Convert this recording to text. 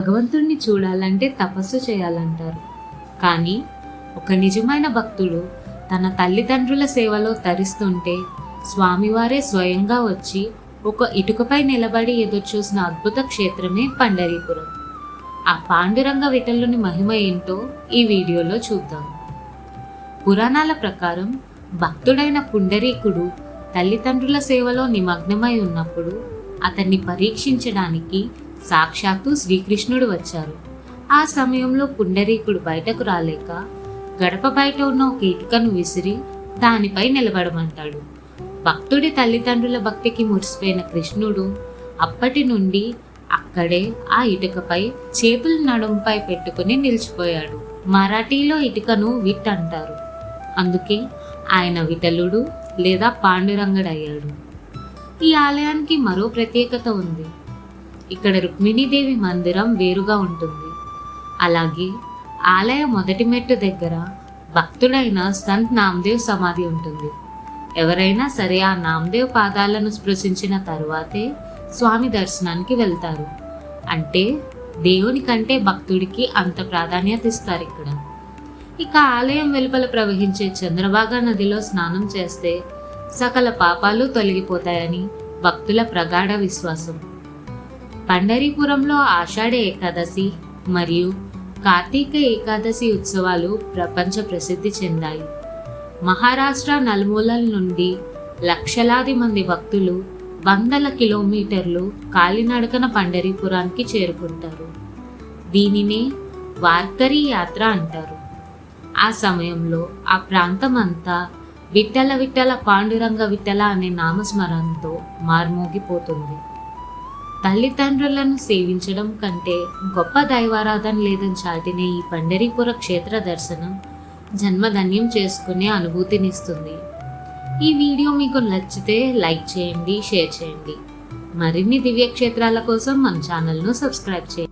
భగవంతుణ్ణి చూడాలంటే తపస్సు చేయాలంటారు. కానీ ఒక నిజమైన భక్తుడు తన తల్లిదండ్రుల సేవలో తరిస్తుంటే స్వామివారే స్వయంగా వచ్చి ఒక ఇటుకపై నిలబడి ఎదురుచూసిన అద్భుత క్షేత్రమే పండరీపురం. ఆ పాండురంగ విఠలుని మహిమ ఏంటో ఈ వీడియోలో చూద్దాం. పురాణాల ప్రకారం భక్తుడైన పుండరీకుడు తల్లిదండ్రుల సేవలో నిమగ్నమై ఉన్నప్పుడు అతన్ని పరీక్షించడానికి సాక్షాత్తు శ్రీకృష్ణుడు వచ్చారు. ఆ సమయంలో పుండరీకుడు బయటకు రాలేక గడప బయట ఉన్న ఒక ఇటుకను విసిరి దానిపై నిలబడమంటాడు. భక్తుడి తల్లిదండ్రుల భక్తికి మురిసిపోయిన కృష్ణుడు అప్పటి నుండి అక్కడే ఆ ఇటుకపై చేతులు నడుంపై పెట్టుకుని నిలిచిపోయాడు. మరాఠీలో ఇటుకను విట్ అంటారు. అందుకే ఆయన విఠలుడు లేదా పాండురంగడయ్యాడు. ఈ ఆలయానికి మరో ప్రత్యేకత ఉంది. ఇక్కడ రుక్మిణీదేవి మందిరం వేరుగా ఉంటుంది. అలాగే ఆలయ మొదటి మెట్టు దగ్గర భక్తుడైన సంత్ నామదేవ్ సమాధి ఉంటుంది. ఎవరైనా సరే ఆ నామదేవ్ పాదాలను స్పృశించిన తరువాతే స్వామి దర్శనానికి వెళ్తారు. అంటే దేవుని కంటే భక్తుడికి అంత ప్రాధాన్యత ఇస్తారు ఇక్కడ. ఇక ఆలయం వెలుపల ప్రవహించే చంద్రభాగా నదిలో స్నానం చేస్తే సకల పాపాలు తొలగిపోతాయని భక్తుల ప్రగాఢ విశ్వాసం. పండరీపురంలో ఆషాఢ ఏకాదశి మరియు కార్తీక ఏకాదశి ఉత్సవాలు ప్రపంచ ప్రసిద్ధి చెందాయి. మహారాష్ట్ర నలుమూలల నుండి లక్షలాది మంది భక్తులు వందల కిలోమీటర్లు కాలినడకన పండరీపురానికి చేరుకుంటారు. దీనినే వార్కరీ యాత్ర అంటారు. ఆ సమయంలో ఆ ప్రాంతం అంతా విఠల విఠల పాండురంగ విఠల అనే నామస్మరణతో మార్మోగిపోతుంది. తల్లిదండ్రులను సేవించడం కంటే గొప్ప దైవారాధన లేదని చాటిన ఈ పండరీపుర క్షేత్ర దర్శనం జన్మధన్యం చేసుకునే అనుభూతినిస్తుంది. ఈ వీడియో మీకు నచ్చితే లైక్ చేయండి, షేర్ చేయండి. మరిన్ని దివ్యక్షేత్రాల కోసం మన ఛానల్ను సబ్స్క్రైబ్ చేయండి.